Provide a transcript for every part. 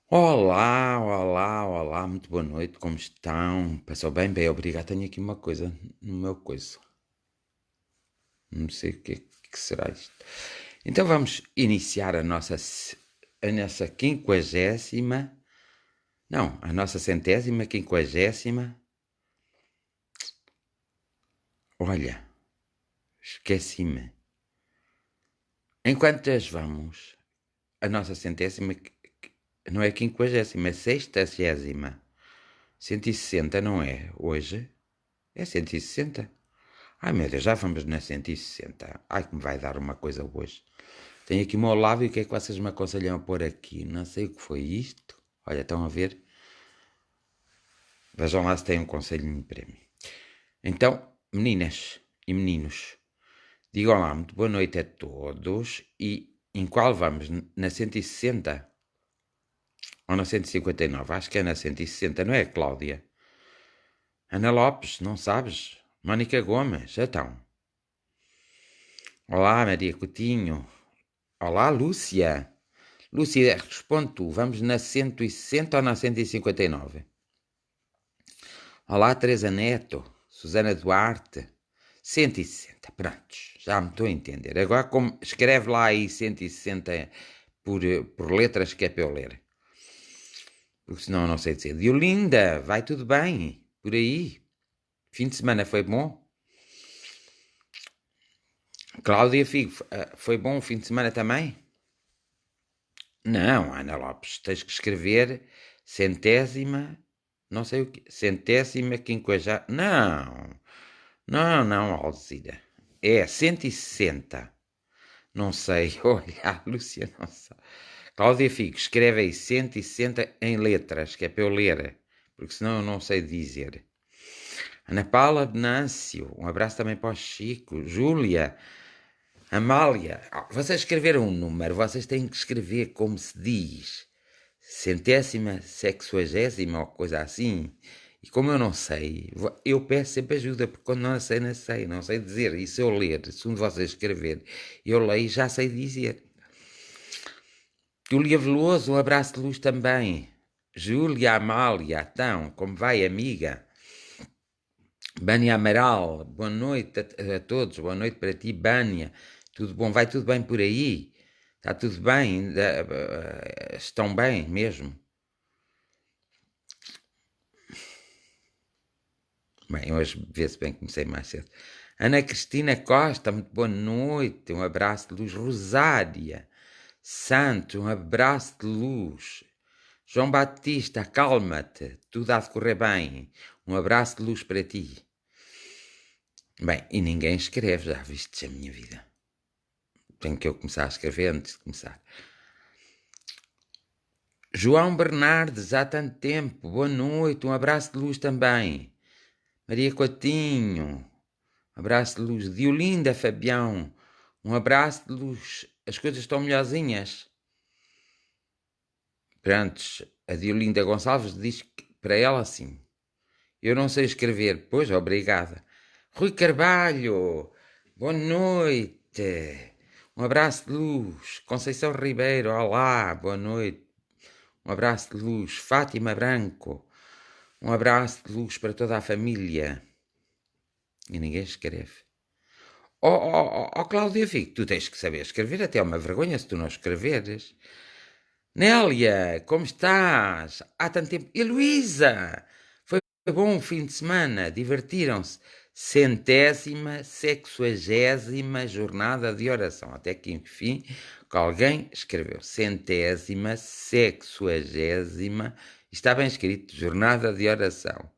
Olá, olá, olá, muito boa noite, como estão? Passou bem? Bem, obrigado. Tenho aqui uma coisa no meu coiso. Não sei o que será isto. Então vamos iniciar a nossa quinquagésima, não, a nossa centésima, quinquagésima. Olha, esqueci-me. Em quantas vamos? A nossa centésima, não é quinquagésima, é sextagésima. 160, não é? Hoje? É 160? Ai meu Deus, já vamos na 160. Ai que me vai dar uma coisa hoje. Tenho aqui o meu lábio, o que é que vocês me aconselham a pôr aqui? Não sei o que foi isto. Olha, estão a ver? Vejam lá se têm um conselhinho para mim. Então, meninas e meninos, digam lá muito boa noite a todos. E em qual vamos? Na 160? Ou na 159? Acho que é na 160, não é, Cláudia? Ana Lopes, não sabes? Mónica Gomes, então. Olá, Maria Coutinho. Olá, Lúcia. Lúcia, responde tu. Vamos na 160 ou na 159? Olá, Teresa Neto. Susana Duarte. 160. Prontos. Já me estou a entender. Agora, como escreve lá aí 160 por letras que é para eu ler. Porque senão eu não sei dizer. Diolinda, vai tudo bem? Por aí? Fim de semana foi bom? Cláudia Figo, foi bom o fim de semana também? Não, Ana Lopes, tens que escrever centésima, não sei o quê, centésima quinquagésima. Não, não, não, Alzira. É 160. Não sei, olha, a Lúcia não sabe. Cláudia Figo, escreve aí 160 em letras, que é para eu ler, porque senão eu não sei dizer. Ana Paula Venâncio, um abraço também para o Chico. Júlia, Amália, vocês escreveram um número, vocês têm que escrever como se diz. Centésima, sexuagésima ou coisa assim. E como eu não sei, eu peço sempre ajuda, porque quando não sei, não sei dizer. E se eu ler, se um de vocês escrever, eu leio e já sei dizer. Júlia Veloso, um abraço de luz também. Júlia Amália, então, como vai, amiga? Bânia Amaral, boa noite a todos, boa noite para ti, Bânia. Tudo bom? Vai tudo bem por aí? Está tudo bem? Estão bem mesmo? Bem, hoje vê-se bem que comecei mais cedo. Ana Cristina Costa, muito boa noite. Um abraço de luz. Rosária Santos, um abraço de luz. João Batista, calma-te. Tudo há de correr bem. Um abraço de luz para ti. Bem, e ninguém escreve, já vistes a minha vida. Tenho que eu começar a escrever antes de começar. João Bernardes, há tanto tempo. Boa noite. Um abraço de luz também. Maria Coutinho. Um abraço de luz. Diolinda Fabião. Um abraço de luz. As coisas estão melhorzinhas. Prontos, a Diolinda Gonçalves diz para ela assim. Eu não sei escrever. Pois, obrigada. Rui Carvalho. Boa noite. Um abraço de luz. Conceição Ribeiro. Olá. Boa noite. Um abraço de luz. Fátima Branco. Um abraço de luz para toda a família. E ninguém escreve. Cláudia Fico, tu tens que saber escrever, até é uma vergonha se tu não escreveres. Nélia, como estás? Há tanto tempo. E Luísa, foi bom o fim de semana, divertiram-se. Centésima, sexuagésima jornada de oração. Até que, enfim, que alguém escreveu. Centésima, sexuagésima, está bem escrito, jornada de oração.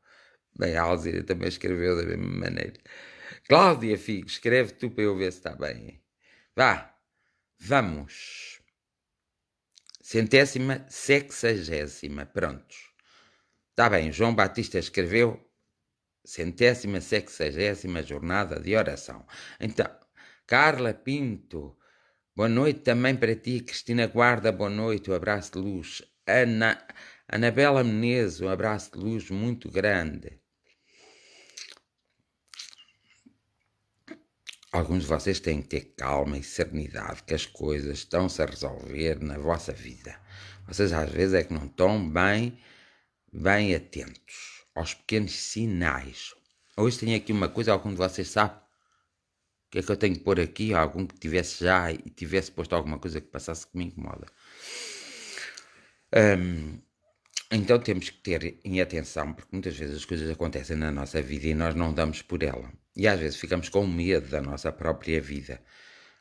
Bem, a Alzira também escreveu da mesma maneira. Cláudia Figo, escreve tu para eu ver se está bem. Vá, vamos. Centésima, sexagésima. Prontos. Está bem, João Batista escreveu centésima, sexagésima jornada de oração. Então, Carla Pinto, boa noite também para ti. Cristina Guarda, boa noite, um abraço de luz. Anabela Menezes, um abraço de luz muito grande. Alguns de vocês têm que ter calma e serenidade, que as coisas estão-se a resolver na vossa vida. Vocês às vezes é que não estão bem atentos aos pequenos sinais. Hoje tenho aqui uma coisa, algum de vocês sabe o que é que eu tenho que pôr aqui? Algum que tivesse já e tivesse posto alguma coisa que passasse que me incomoda. Então temos que ter em atenção, porque muitas vezes as coisas acontecem na nossa vida e nós não damos por ela. E às vezes ficamos com medo da nossa própria vida.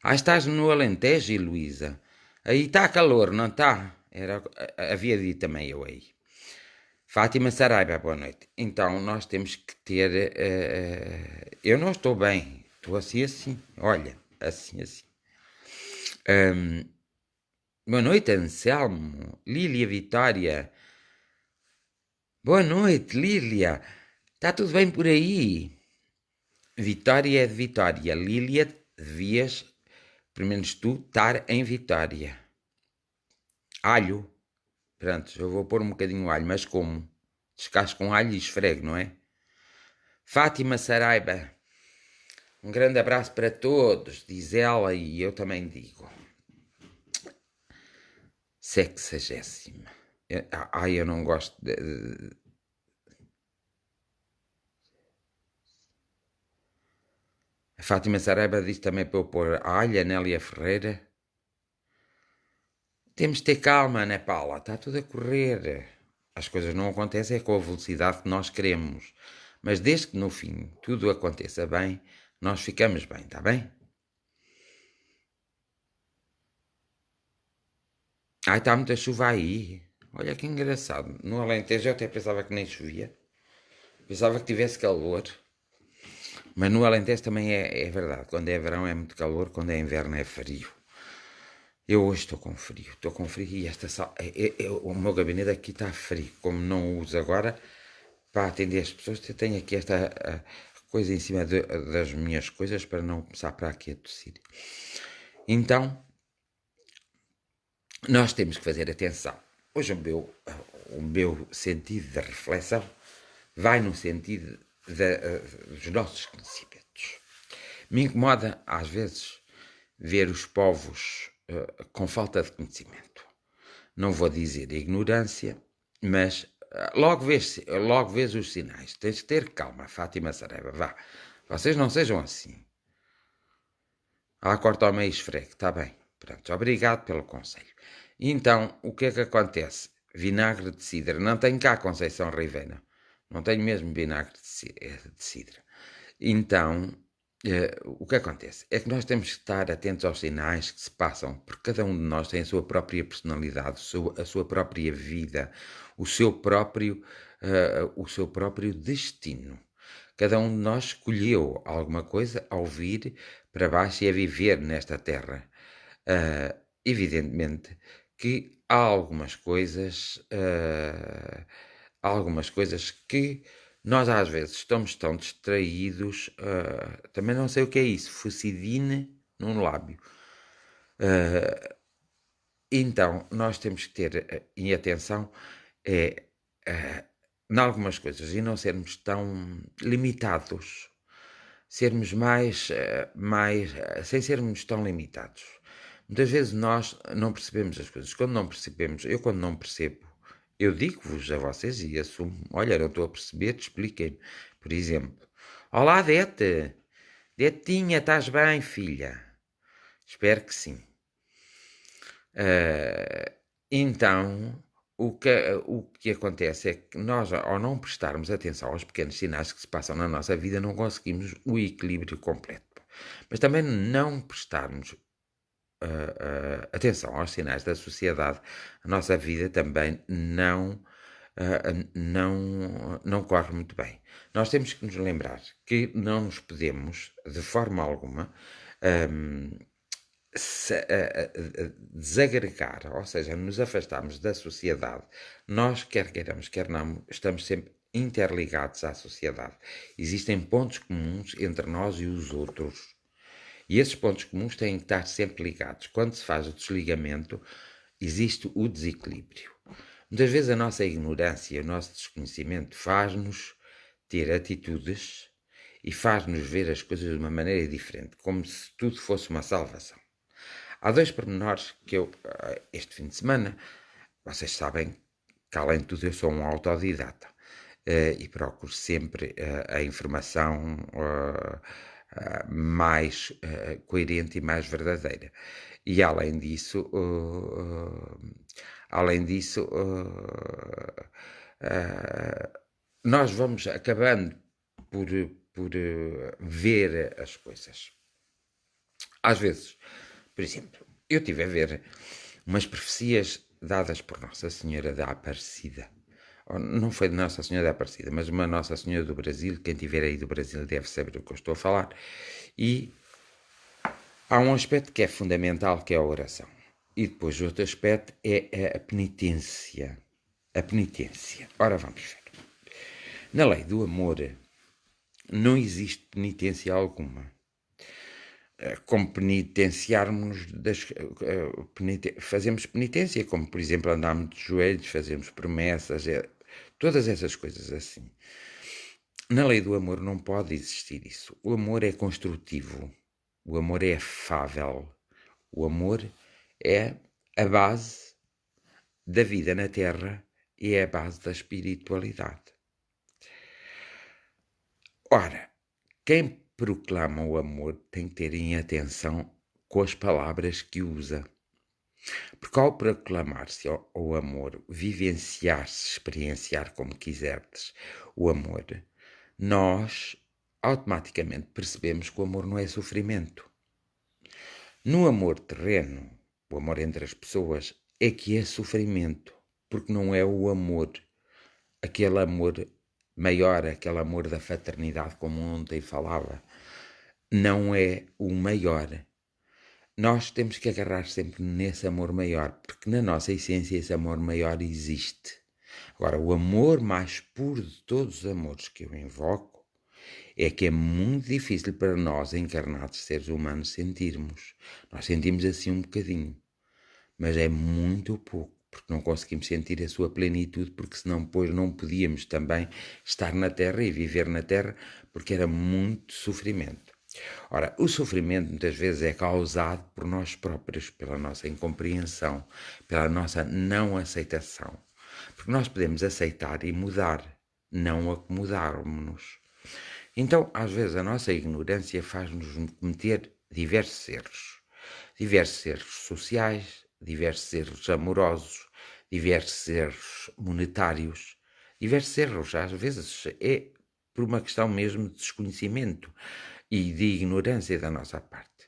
Estás no Alentejo, Luísa? Aí está calor, não está? Havia dito também eu aí. Fátima Saraiva, boa noite. Então nós temos que ter... eu não estou bem. Estou assim. Olha, assim. Boa noite, Anselmo. Lília Vitória. Boa noite, Lília. Está tudo bem por aí? Vitória é de Vitória. Lília, devias, pelo menos tu, estar em Vitória. Alho. Pronto, eu vou pôr um bocadinho de alho, mas como? Descasco com alho e esfrego, não é? Fátima Saraiva. Um grande abraço para todos, diz ela e eu também digo. 60ª. Eu não gosto de... A Fátima Saraiva diz também para eu pôr alho, Nélia Ferreira. Temos de ter calma, né, Paula? Está tudo a correr. As coisas não acontecem com a velocidade que nós queremos. Mas desde que no fim tudo aconteça bem, nós ficamos bem, está bem? Está muita chuva aí. Olha que engraçado. No Alentejo eu até pensava que nem chovia. Pensava que tivesse calor. Mas no Alentejo também é verdade. Quando é verão é muito calor, quando é inverno é frio. Eu hoje estou com frio e esta sala, o meu gabinete aqui está frio, como não o uso agora para atender as pessoas, eu tenho aqui esta coisa em cima das minhas coisas para não começar para aqui a tossir. Então, nós temos que fazer atenção. Hoje o meu sentido de reflexão vai no sentido dos nossos conhecimentos. Me incomoda, às vezes, ver os povos com falta de conhecimento. Não vou dizer ignorância, mas logo vês os sinais. Tens de ter calma, Fátima Saraiva, vá. Vocês não sejam assim. Corta ao meio esfregue, está bem. Pronto, obrigado pelo conselho. Então, o que é que acontece? Vinagre de cidra. Não tenho cá Conceição Rivena. Não tenho mesmo vinagre de cidra. Então, o que acontece é que nós temos que estar atentos aos sinais que se passam, porque cada um de nós tem a sua própria personalidade, a sua própria vida, o seu próprio destino. Cada um de nós escolheu alguma coisa ao vir para baixo e a viver nesta terra. Evidentemente que há algumas coisas que nós às vezes estamos tão distraídos, também não sei o que é isso, fucidine num lábio. Então, nós temos que ter em atenção em algumas coisas e não sermos tão limitados. Sermos mais sem sermos tão limitados. Muitas vezes nós não percebemos as coisas. Quando não percebo, eu digo-vos a vocês e assumo. Olha, não estou a perceber, expliquem-me. Por exemplo, olá, Dete. Detinha, estás bem, filha? Espero que sim. Então, o que acontece é que nós, ao não prestarmos atenção aos pequenos sinais que se passam na nossa vida, não conseguimos o equilíbrio completo. Mas também não prestarmos atenção aos sinais da sociedade, a nossa vida também não corre muito bem. Nós temos que nos lembrar que não nos podemos, de forma alguma, desagregar, ou seja, nos afastarmos da sociedade. Nós, quer queiramos, quer não, estamos sempre interligados à sociedade. Existem pontos comuns entre nós e os outros. E esses pontos comuns têm que estar sempre ligados. Quando se faz o desligamento, existe o desequilíbrio. Muitas vezes a nossa ignorância, o nosso desconhecimento faz-nos ter atitudes e faz-nos ver as coisas de uma maneira diferente, como se tudo fosse uma salvação. Há dois pormenores que eu, este fim de semana, Vocês sabem que, além de tudo, eu sou um autodidata e procuro sempre a informação mais coerente e mais verdadeira. E além disso, nós vamos acabando por, por ver as coisas. Às vezes, por exemplo, eu estive a ver umas profecias dadas por Nossa Senhora da Aparecida. Não foi de Nossa Senhora da Aparecida, mas uma Nossa Senhora do Brasil. Quem tiver aí do Brasil deve saber o que eu estou a falar. E há um aspecto que é fundamental, que é a oração. E depois outro aspecto é a penitência. A penitência. Ora, vamos ver. Na lei do amor não existe penitência alguma. Como penitenciarmos fazemos penitência, como por exemplo andarmos de joelhos, fazemos promessas, todas essas coisas assim. Na lei do amor não pode existir isso. O amor é construtivo, o amor é afável, o amor é a base da vida na Terra e é a base da espiritualidade. Ora, quem proclama o amor tem que ter em atenção com as palavras que usa. Porque ao proclamar-se o amor, vivenciar-se, experienciar como quiserdes o amor, nós automaticamente percebemos que o amor não é sofrimento. No amor terreno, o amor entre as pessoas, é que é sofrimento, porque não é o amor, aquele amor maior, aquele amor da fraternidade, como ontem falava, não é o maior. Nós temos que agarrar sempre nesse amor maior, porque na nossa essência esse amor maior existe. Agora, o amor mais puro de todos os amores que eu invoco é que é muito difícil para nós, encarnados seres humanos, sentirmos. Nós sentimos assim um bocadinho, mas é muito pouco, porque não conseguimos sentir a sua plenitude, porque senão depois não podíamos também estar na Terra e viver na Terra, porque era muito sofrimento. Ora, o sofrimento muitas vezes é causado por nós próprios, pela nossa incompreensão, pela nossa não aceitação. Porque nós podemos aceitar e mudar, não acomodarmos-nos. Então, às vezes, a nossa ignorância faz-nos cometer diversos erros. Diversos erros sociais, diversos erros amorosos, diversos erros monetários, diversos erros, às vezes, é por uma questão mesmo de desconhecimento e de ignorância da nossa parte.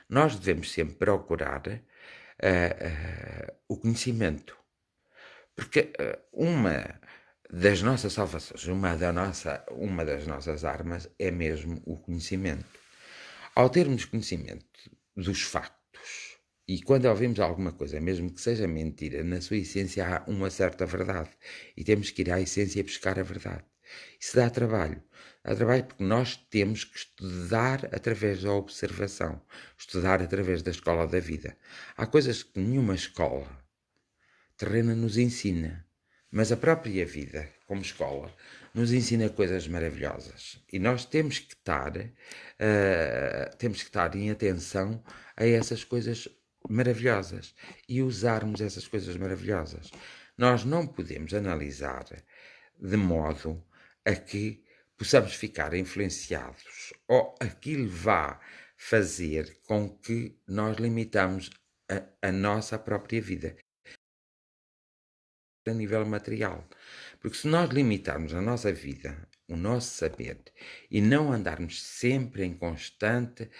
Nós devemos sempre procurar o conhecimento, porque uma das nossas salvações, uma das nossas armas é mesmo o conhecimento. Ao termos conhecimento dos factos, e quando ouvimos alguma coisa, mesmo que seja mentira, na sua essência há uma certa verdade, e temos que ir à essência buscar a verdade. Isso dá trabalho. Dá trabalho porque nós temos que estudar através da observação, estudar através da escola da vida. Há coisas que nenhuma escola terrena nos ensina, mas a própria vida, como escola, nos ensina coisas maravilhosas. E nós temos que estar em atenção a essas coisas maravilhosas e usarmos essas coisas maravilhosas. Nós não podemos analisar de modo a que possamos ficar influenciados ou aquilo vá fazer com que nós limitamos a nossa própria vida a nível material. Porque se nós limitarmos a nossa vida, o nosso saber, e não andarmos sempre em constante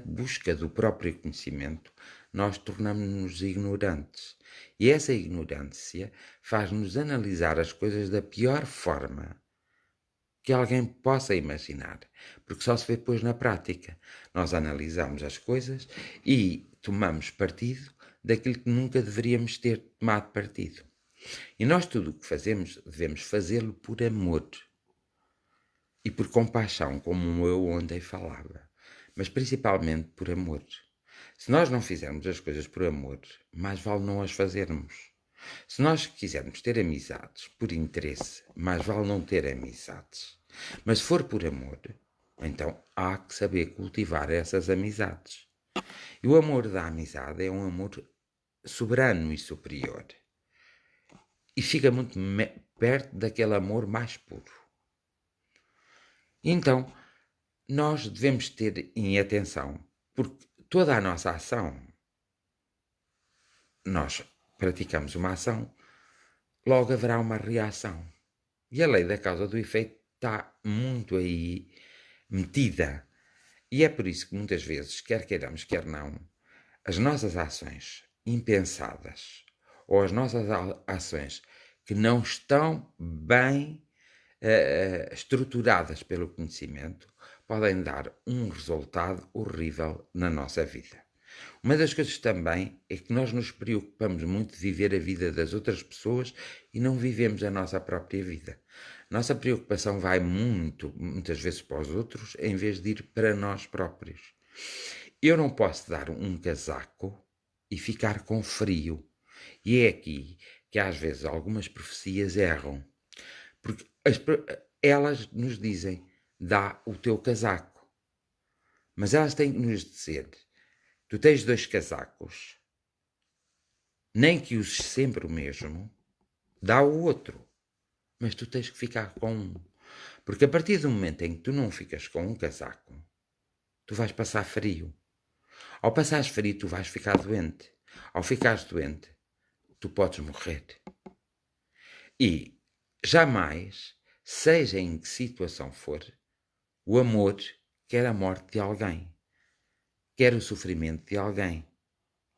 busca do próprio conhecimento, nós tornamos-nos ignorantes. E essa ignorância faz-nos analisar as coisas da pior forma que alguém possa imaginar, porque só se vê depois na prática. Nós analisamos as coisas e tomamos partido daquilo que nunca deveríamos ter tomado partido. E nós tudo o que fazemos, devemos fazê-lo por amor e por compaixão, como eu ontem falava, mas principalmente por amor. Se nós não fizermos as coisas por amor, mais vale não as fazermos. Se nós quisermos ter amizades por interesse, mais vale não ter amizades. Mas se for por amor, então há que saber cultivar essas amizades. E o amor da amizade é um amor soberano e superior. E fica muito perto daquele amor mais puro. Então, nós devemos ter em atenção, porque toda a nossa ação, nós praticamos uma ação, logo haverá uma reação. E a lei da causa do efeito está muito aí metida. E é por isso que muitas vezes, quer queiramos, quer não, as nossas ações impensadas ou as nossas ações que não estão bem estruturadas pelo conhecimento podem dar um resultado horrível na nossa vida. Uma das coisas também é que nós nos preocupamos muito de viver a vida das outras pessoas e não vivemos a nossa própria vida. Nossa preocupação vai muitas vezes para os outros, em vez de ir para nós próprios. Eu não posso dar um casaco e ficar com frio. E é aqui que às vezes algumas profecias erram. Porque elas nos dizem, dá o teu casaco. Mas elas têm que nos dizer, tu tens 2 casacos, nem que uses sempre o mesmo, dá o outro. Mas tu tens que ficar com um. Porque a partir do momento em que tu não ficas com um casaco, tu vais passar frio. Ao passares frio, tu vais ficar doente. Ao ficares doente, tu podes morrer. E jamais, seja em que situação for, o amor quer a morte de alguém, quer o sofrimento de alguém,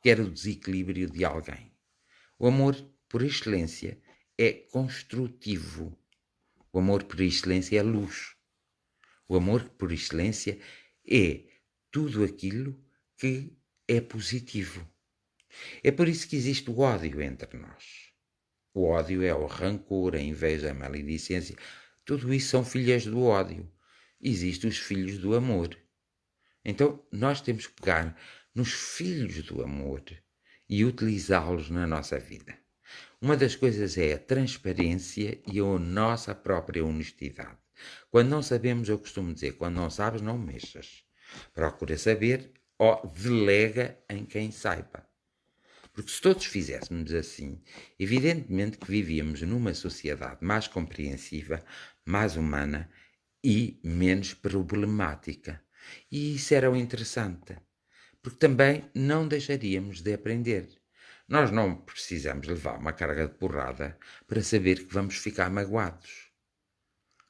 quer o desequilíbrio de alguém. O amor, por excelência, é construtivo. O amor, por excelência, é luz. O amor, por excelência, é tudo aquilo que é positivo. É por isso que existe o ódio entre nós. O ódio é o rancor, a inveja, a maledicência. Tudo isso são filhas do ódio. Existem os filhos do amor. Então, nós temos que pegar nos filhos do amor e utilizá-los na nossa vida. Uma das coisas é a transparência e a nossa própria honestidade. Quando não sabemos, eu costumo dizer, quando não sabes, não mexas. Procura saber ou delega em quem saiba. Porque se todos fizéssemos assim, evidentemente que vivíamos numa sociedade mais compreensiva, mais humana e menos problemática. E isso era o interessante, porque também não deixaríamos de aprender. Nós não precisamos levar uma carga de porrada para saber que vamos ficar magoados.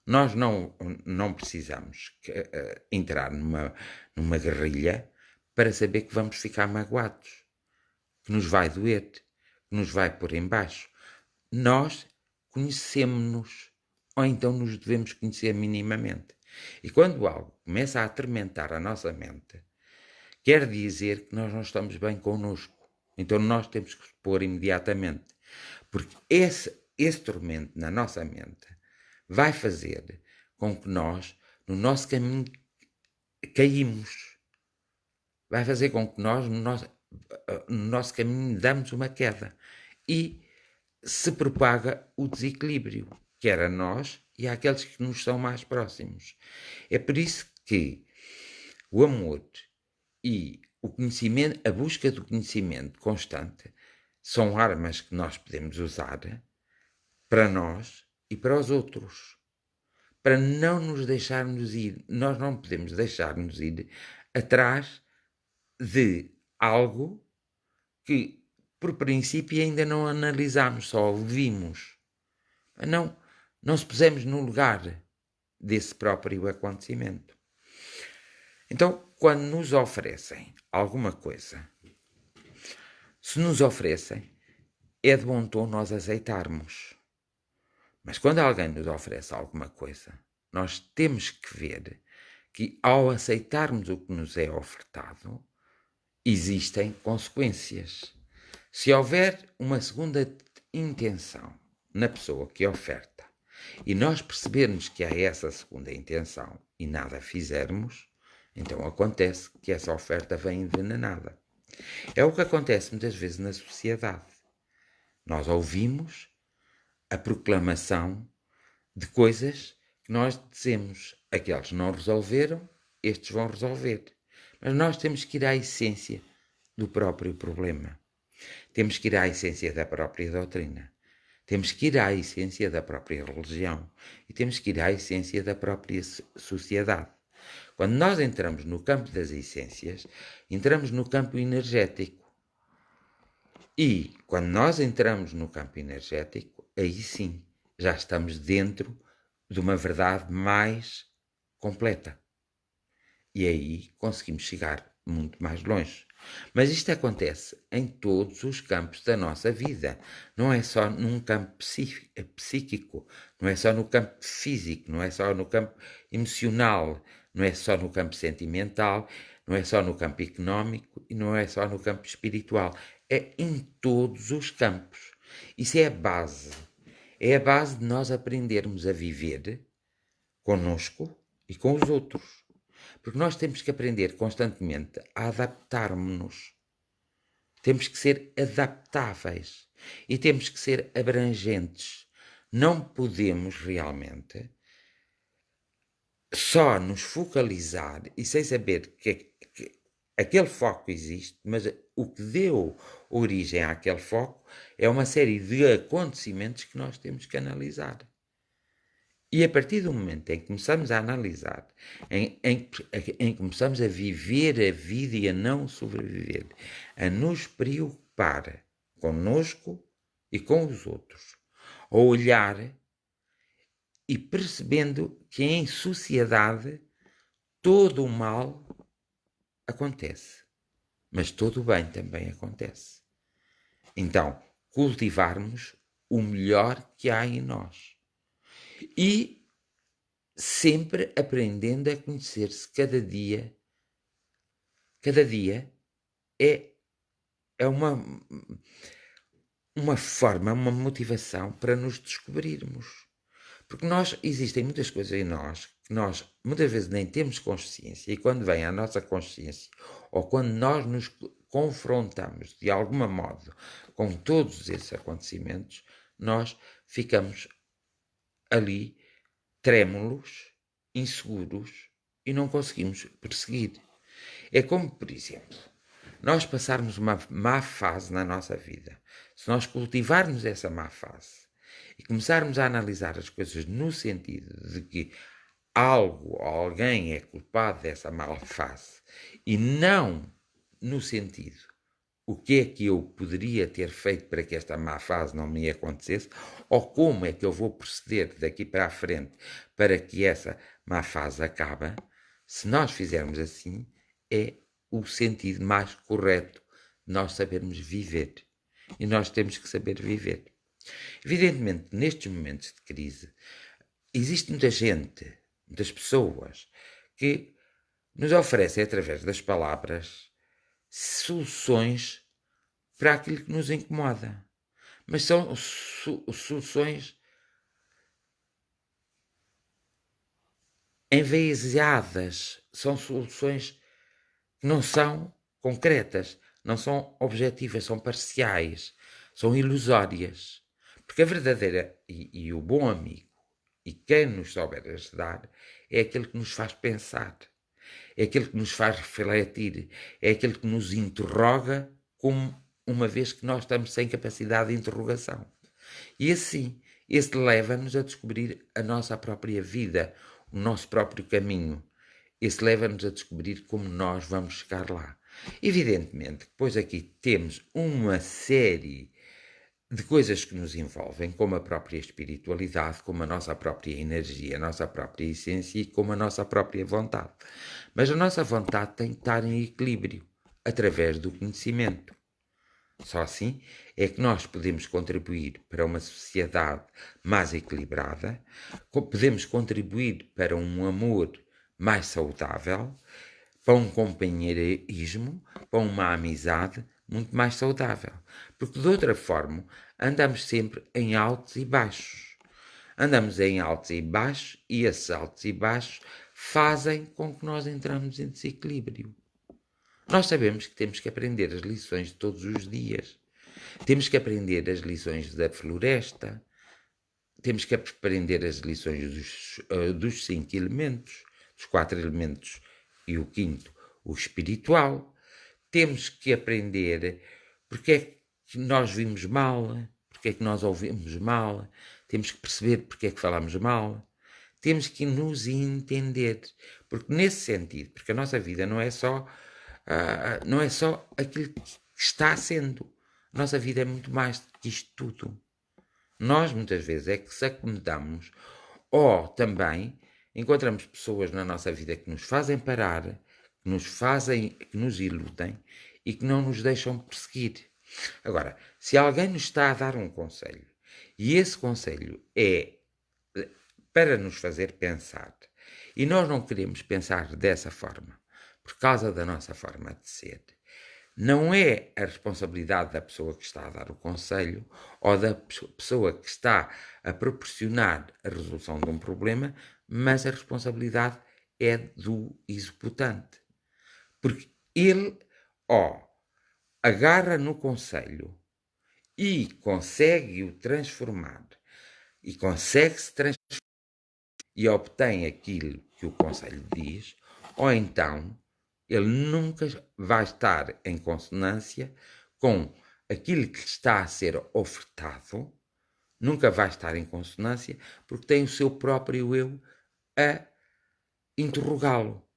Nós não precisamos entrar numa guerrilha para saber que vamos ficar magoados, que nos vai doer, que nos vai pôr em baixo. Nós conhecemos-nos, ou então nos devemos conhecer minimamente. E quando algo começa a atormentar a nossa mente, quer dizer que nós não estamos bem connosco. Então nós temos que pôr imediatamente. Porque esse tormento na nossa mente vai fazer com que nós, no nosso caminho, caímos. Vai fazer com que nós, no nosso caminho, damos uma queda. E se propaga o desequilíbrio, quer a nós e àqueles que nos são mais próximos. É por isso que o amor e o conhecimento, a busca do conhecimento constante, são armas que nós podemos usar para nós e para os outros, para não nos deixarmos ir. Nós não podemos deixar-nos ir atrás de algo que, por princípio, ainda não analisamos, só ouvimos. Não se pusemos no lugar desse próprio acontecimento. Então, quando nos oferecem alguma coisa, se nos oferecem, é de bom tom nós aceitarmos. Mas quando alguém nos oferece alguma coisa, nós temos que ver que ao aceitarmos o que nos é ofertado, existem consequências. Se houver uma segunda intenção na pessoa que oferta e nós percebermos que há essa segunda intenção e nada fizermos, então acontece que essa oferta vem envenenada. É o que acontece muitas vezes na sociedade. Nós ouvimos a proclamação de coisas que nós dizemos. Aqueles não resolveram, estes vão resolver. Mas nós temos que ir à essência do próprio problema. Temos que ir à essência da própria doutrina. Temos que ir à essência da própria religião. E temos que ir à essência da própria sociedade. Quando nós entramos no campo das essências, entramos no campo energético. E quando nós entramos no campo energético, aí sim, já estamos dentro de uma verdade mais completa. E aí conseguimos chegar muito mais longe. Mas isto acontece em todos os campos da nossa vida. Não é só num campo psíquico, não é só no campo físico, não é só no campo emocional, não é só no campo sentimental, não é só no campo económico e não é só no campo espiritual. É em todos os campos. Isso é a base. É a base de nós aprendermos a viver connosco e com os outros. Porque nós temos que aprender constantemente a adaptarmos-nos. Temos que ser adaptáveis e temos que ser abrangentes. Não podemos realmente só nos focalizar e sem saber que aquele foco existe, mas o que deu origem àquele foco é uma série de acontecimentos que nós temos que analisar. E a partir do momento em que começamos a analisar, em que começamos a viver a vida e a não sobreviver, a nos preocupar connosco e com os outros, a olhar e percebendo que em sociedade todo o mal acontece, mas todo o bem também acontece. Então, cultivarmos o melhor que há em nós. E sempre aprendendo a conhecer-se cada dia é uma forma, uma motivação para nos descobrirmos. Porque existem muitas coisas em nós que nós muitas vezes nem temos consciência, e quando vem à nossa consciência, ou quando nós nos confrontamos de algum modo com todos esses acontecimentos, nós ficamos ali trêmulos, inseguros e não conseguimos perseguir. É como, por exemplo, nós passarmos uma má fase na nossa vida. Se nós cultivarmos essa má fase e começarmos a analisar as coisas no sentido de que algo ou alguém é culpado dessa má fase e não no sentido o que é que eu poderia ter feito para que esta má fase não me acontecesse, ou como é que eu vou proceder daqui para a frente para que essa má fase acabe, se nós fizermos assim, é o sentido mais correto de nós sabermos viver. E nós temos que saber viver. Evidentemente, nestes momentos de crise, existe muita gente, muitas pessoas, que nos oferecem, através das palavras, soluções para aquilo que nos incomoda. Mas são soluções enviesadas, são soluções que não são concretas, não são objetivas, são parciais, são ilusórias. Porque a verdadeira e o bom amigo, e quem nos souber ajudar, é aquele que nos faz pensar, é aquele que nos faz refletir, é aquele que nos interroga, como uma vez que nós estamos sem capacidade de interrogação. E assim, esse leva-nos a descobrir a nossa própria vida, o nosso próprio caminho. Esse leva-nos a descobrir como nós vamos chegar lá. Evidentemente, depois aqui temos uma série de coisas que nos envolvem, como a própria espiritualidade, como a nossa própria energia, a nossa própria essência e como a nossa própria vontade. Mas a nossa vontade tem que estar em equilíbrio, através do conhecimento. Só assim é que nós podemos contribuir para uma sociedade mais equilibrada, podemos contribuir para um amor mais saudável, para um companheirismo, para uma amizade muito mais saudável. Porque de outra forma andamos sempre em altos e baixos. Andamos em altos e baixos e esses altos e baixos fazem com que nós entramos em desequilíbrio. Nós sabemos que temos que aprender as lições de todos os dias. Temos que aprender as lições da floresta. Temos que aprender as lições dos 5 elementos, dos 4 elementos e o quinto, o espiritual. Temos que aprender porque é que nós vimos mal, porque é que nós ouvimos mal, temos que perceber porque é que falamos mal, temos que nos entender, porque nesse sentido, porque a nossa vida não é só aquilo que está sendo, a nossa vida é muito mais do que isto tudo. Nós muitas vezes é que se acomodamos ou também encontramos pessoas na nossa vida que nos fazem parar, que nos iludem e que não nos deixam prosseguir. Agora, se alguém nos está a dar um conselho e esse conselho é para nos fazer pensar e nós não queremos pensar dessa forma por causa da nossa forma de ser, não é a responsabilidade da pessoa que está a dar o conselho ou da pessoa que está a proporcionar a resolução de um problema, mas a responsabilidade é do executante. Porque ele, agarra no conselho e consegue-o transformar e consegue-se transformar e obtém aquilo que o conselho diz, ou então ele nunca vai estar em consonância com aquilo que está a ser ofertado, nunca vai estar em consonância, porque tem o seu próprio eu a interrogá-lo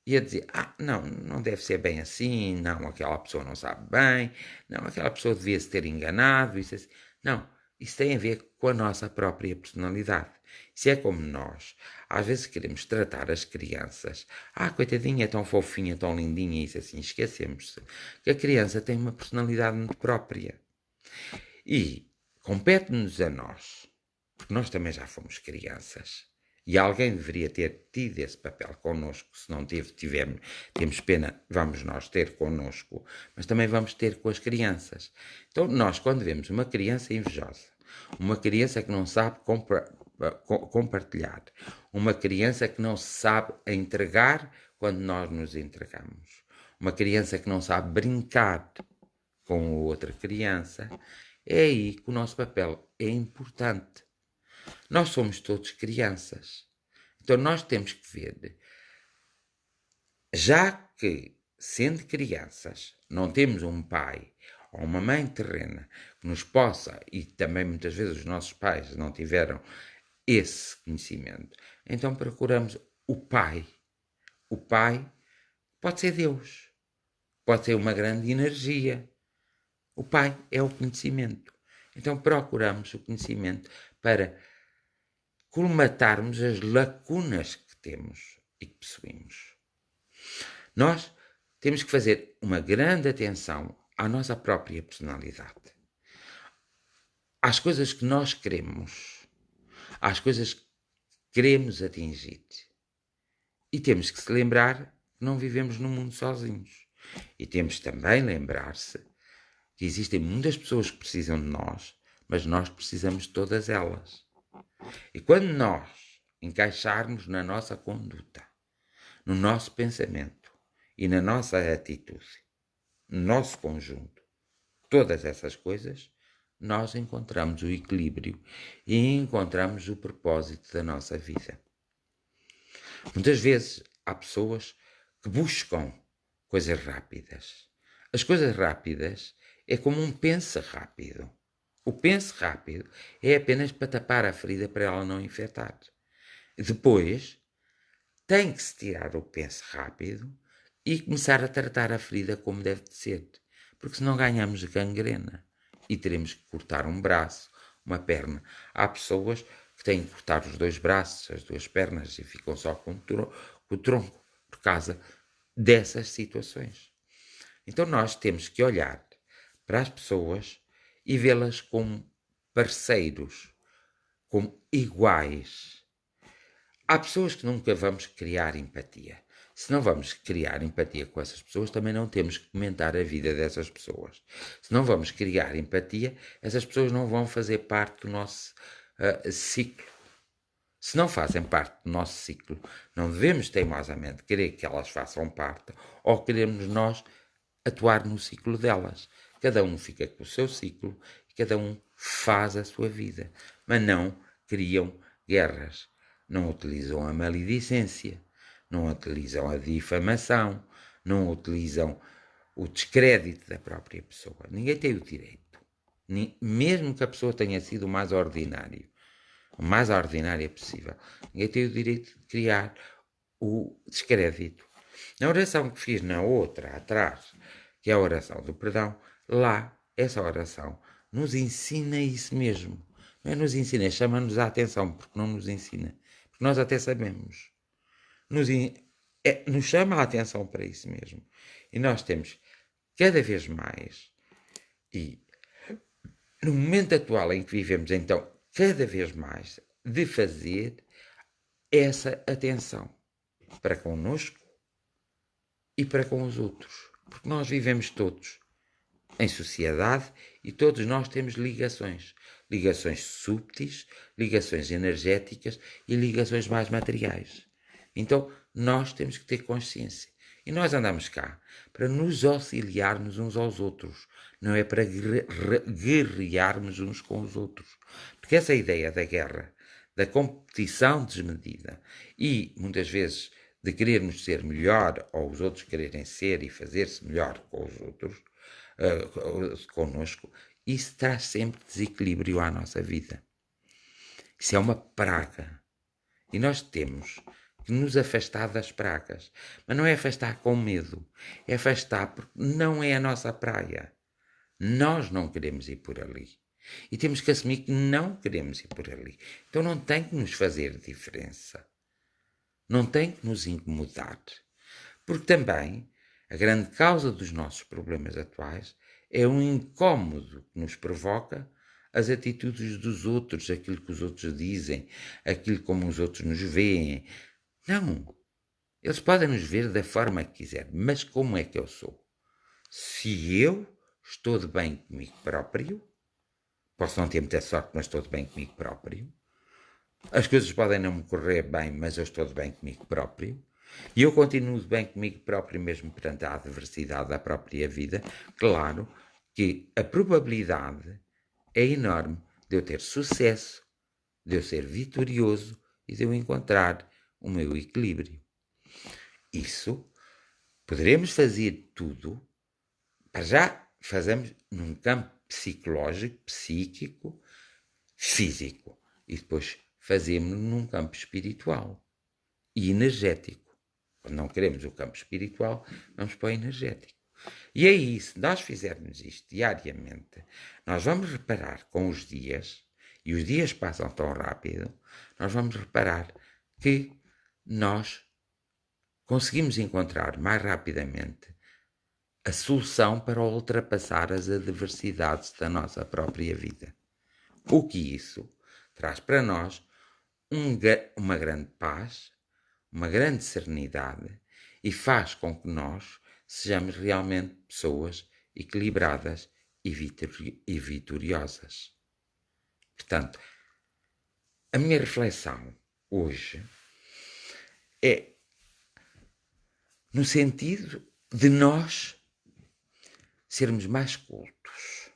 e a dizer, não deve ser bem assim, não, aquela pessoa não sabe bem, não, aquela pessoa devia se ter enganado, isso assim. Não, isso tem a ver com a nossa própria personalidade. Isso é como nós, às vezes queremos tratar as crianças, coitadinha, é tão fofinha, tão lindinha, isso assim, esquecemos-se que a criança tem uma personalidade muito própria. E compete-nos a nós, porque nós também já fomos crianças, e alguém deveria ter tido esse papel connosco, se não temos pena, vamos nós ter connosco, mas também vamos ter com as crianças. Então nós, quando vemos uma criança invejosa, uma criança que não sabe compartilhar, uma criança que não se sabe entregar quando nós nos entregamos, uma criança que não sabe brincar com outra criança, é aí que o nosso papel é importante. Nós somos todos crianças. Então nós temos que ver, já que, sendo crianças, não temos um pai ou uma mãe terrena que nos possa, e também muitas vezes os nossos pais não tiveram esse conhecimento, então procuramos o pai. O pai pode ser Deus, pode ser uma grande energia. O pai é o conhecimento. Então procuramos o conhecimento para colmatarmos as lacunas que temos e que possuímos. Nós temos que fazer uma grande atenção à nossa própria personalidade, às coisas que nós queremos, às coisas que queremos atingir. E temos que se lembrar que não vivemos num mundo sozinhos. E temos também lembrar-se que existem muitas pessoas que precisam de nós, mas nós precisamos de todas elas. E quando nós encaixarmos na nossa conduta, no nosso pensamento e na nossa atitude, no nosso conjunto, todas essas coisas, nós encontramos o equilíbrio e encontramos o propósito da nossa vida. Muitas vezes há pessoas que buscam coisas rápidas. As coisas rápidas é como um pense rápido. O pense rápido é apenas para tapar a ferida para ela não infectar. Depois, tem que se tirar o pense rápido e começar a tratar a ferida como deve de ser. Porque senão ganhamos gangrena e teremos que cortar um braço, uma perna. Há pessoas que têm que cortar os dois braços, as duas pernas e ficam só com o tronco por causa dessas situações. Então nós temos que olhar para as pessoas e vê-las como parceiros, como iguais. Há pessoas que nunca vamos criar empatia. Se não vamos criar empatia com essas pessoas, também não temos que comentar a vida dessas pessoas. Se não vamos criar empatia, essas pessoas não vão fazer parte do nosso ciclo. Se não fazem parte do nosso ciclo, não devemos teimosamente querer que elas façam parte ou queremos nós atuar no ciclo delas. Cada um fica com o seu ciclo e cada um faz a sua vida. Mas não criam guerras. Não utilizam a maledicência. Não utilizam a difamação. Não utilizam o descrédito da própria pessoa. Ninguém tem o direito Mesmo que a pessoa tenha sido o mais ordinário, o mais ordinária possível, ninguém tem o direito de criar o descrédito. Na oração que fiz na outra, atrás, que é a oração do perdão, lá, essa oração nos ensina isso mesmo. Não é nos ensina, chama-nos a atenção, porque não nos ensina. Porque nós até sabemos. Nos chama a atenção para isso mesmo. E nós temos cada vez mais, e no momento atual em que vivemos, então, cada vez mais, de fazer essa atenção para connosco e para com os outros. Porque nós vivemos todos em sociedade e todos nós temos ligações. Ligações súbteis, ligações energéticas e ligações mais materiais. Então, nós temos que ter consciência. E nós andamos cá para nos auxiliarmos uns aos outros. Não é para guerrearmos uns com os outros. Porque essa ideia da guerra, da competição desmedida e, muitas vezes, de querermos ser melhor ou os outros quererem ser e fazer-se melhor com os outros, connosco, isso traz sempre desequilíbrio à nossa vida. Isso é uma praga. E nós temos que nos afastar das pragas. Mas não é afastar com medo. É afastar porque não é a nossa praia. Nós não queremos ir por ali. E temos que assumir que não queremos ir por ali. Então não tem que nos fazer diferença. Não tem que nos incomodar. Porque também a grande causa dos nossos problemas atuais é um incómodo que nos provoca as atitudes dos outros, aquilo que os outros dizem, aquilo como os outros nos veem. Não. Eles podem nos ver da forma que quiserem, mas como é que eu sou? Se eu estou de bem comigo próprio, posso não ter muita sorte, mas estou de bem comigo próprio. As coisas podem não me correr bem, mas eu estou de bem comigo próprio. E eu continuo de bem comigo próprio mesmo perante a adversidade da própria vida. Claro que a probabilidade é enorme de eu ter sucesso, de eu ser vitorioso e de eu encontrar o meu equilíbrio. Isso poderemos fazer tudo, para já fazemos num campo psicológico, psíquico, físico, e depois fazemos num campo espiritual e energético. Quando não queremos o campo espiritual, vamos para o energético. E aí, se nós fizermos isto diariamente, nós vamos reparar com os dias, e os dias passam tão rápido, nós vamos reparar que nós conseguimos encontrar mais rapidamente a solução para ultrapassar as adversidades da nossa própria vida. O que isso traz para nós uma grande paz, uma grande serenidade e faz com que nós sejamos realmente pessoas equilibradas e vitoriosas. Portanto, a minha reflexão hoje é no sentido de nós sermos mais cultos,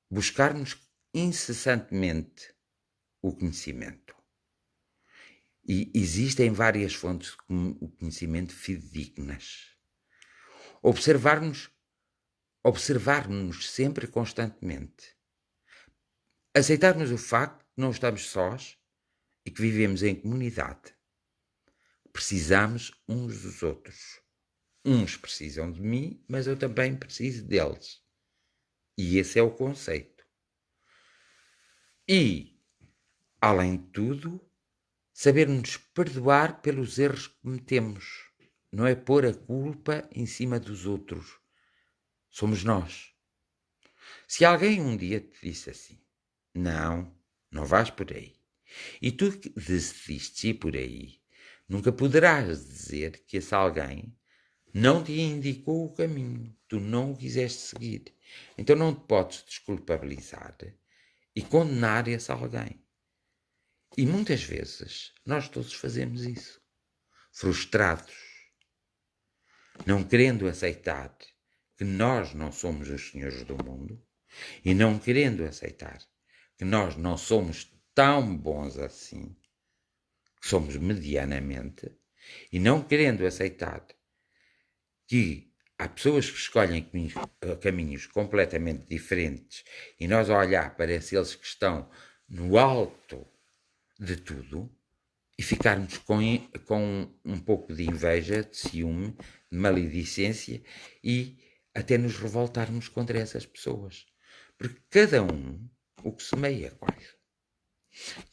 buscarmos incessantemente o conhecimento. E existem várias fontes de conhecimento fidedignas. Observarmos sempre constantemente. Aceitarmos o facto que não estamos sós e que vivemos em comunidade. Precisamos uns dos outros. Uns precisam de mim, mas eu também preciso deles. E esse é o conceito. E, além de tudo, saber-nos perdoar pelos erros que cometemos. Não é pôr a culpa em cima dos outros. Somos nós. Se alguém um dia te disse assim, não vais por aí, e tu decidiste ir por aí, nunca poderás dizer que esse alguém não te indicou o caminho, tu não o quiseste seguir. Então não te podes desculpabilizar e condenar esse alguém. E muitas vezes nós todos fazemos isso, frustrados, não querendo aceitar que nós não somos os senhores do mundo e não querendo aceitar que nós não somos tão bons assim, que somos medianamente, e não querendo aceitar que há pessoas que escolhem caminhos completamente diferentes e nós a olhar para aqueles que estão no alto de tudo e ficarmos com um pouco de inveja, de ciúme, de maledicência e até nos revoltarmos contra essas pessoas. Porque cada um o que semeia, quase.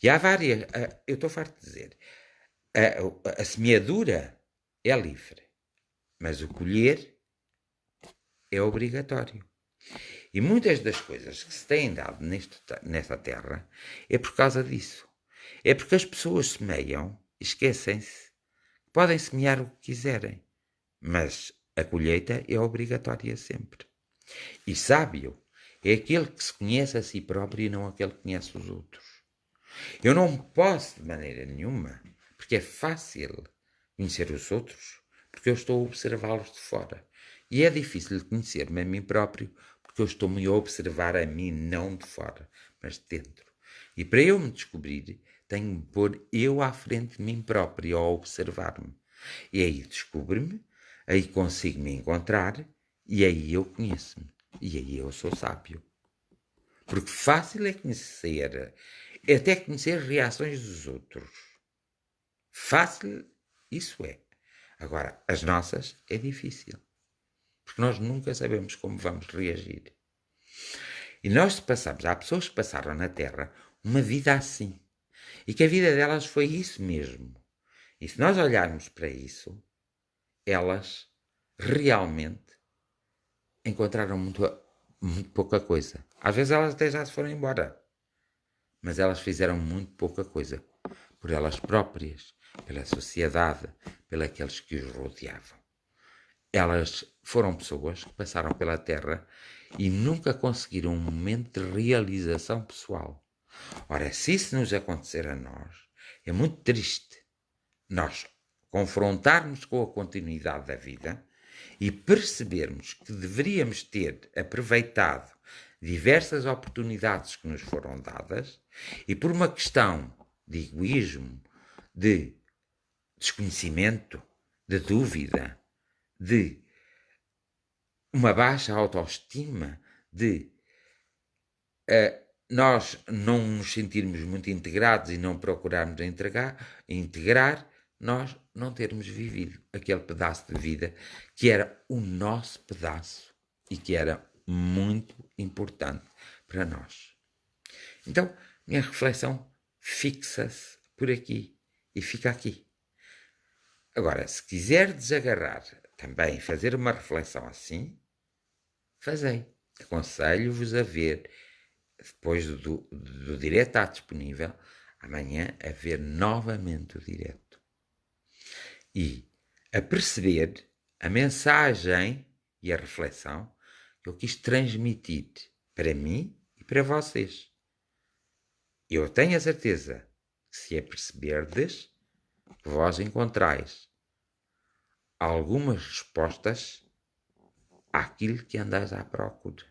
E há várias, eu estou farto de dizer, a semeadura é livre, mas o colher é obrigatório. E muitas das coisas que se têm dado nesta terra é por causa disso. É porque as pessoas semeiam e esquecem-se que podem semear o que quiserem, mas a colheita é obrigatória sempre. E sábio é aquele que se conhece a si próprio e não aquele que conhece os outros. Eu não posso de maneira nenhuma, porque é fácil conhecer os outros, porque eu estou a observá-los de fora. E é difícil conhecer-me a mim próprio, porque eu estou-me a observar a mim não de fora, mas de dentro. E para eu me descobrir, tenho de me pôr eu à frente de mim próprio, a observar-me. E aí descubro-me, aí consigo me encontrar, e aí eu conheço-me. E aí eu sou sábio. Porque fácil é conhecer, é até conhecer as reações dos outros. Fácil, isso é. Agora, as nossas é difícil. Porque nós nunca sabemos como vamos reagir. E nós passamos, há pessoas que passaram na Terra uma vida assim. E que a vida delas foi isso mesmo. E se nós olharmos para isso, elas realmente encontraram muito pouca coisa. Às vezes elas até já se foram embora. Mas elas fizeram muito pouca coisa. Por elas próprias, pela sociedade, pelos que os rodeavam. Elas foram pessoas que passaram pela Terra e nunca conseguiram um momento de realização pessoal. Ora, se isso nos acontecer a nós, é muito triste nós confrontarmos com a continuidade da vida e percebermos que deveríamos ter aproveitado diversas oportunidades que nos foram dadas e por uma questão de egoísmo, de desconhecimento, de dúvida, de uma baixa autoestima, de nós não nos sentirmos muito integrados e não procurarmos integrar, nós não termos vivido aquele pedaço de vida que era o nosso pedaço e que era muito importante para nós. Então, minha reflexão fixa-se por aqui e fica aqui. Agora, se quiser desagarrar também, fazer uma reflexão assim, fazei. Aconselho-vos a ver, depois do direto estar disponível, amanhã a ver novamente o direto. E a perceber a mensagem e a reflexão que eu quis transmitir para mim e para vocês. Eu tenho a certeza que se a perceberdes, vós encontrais algumas respostas àquilo que andais à procura.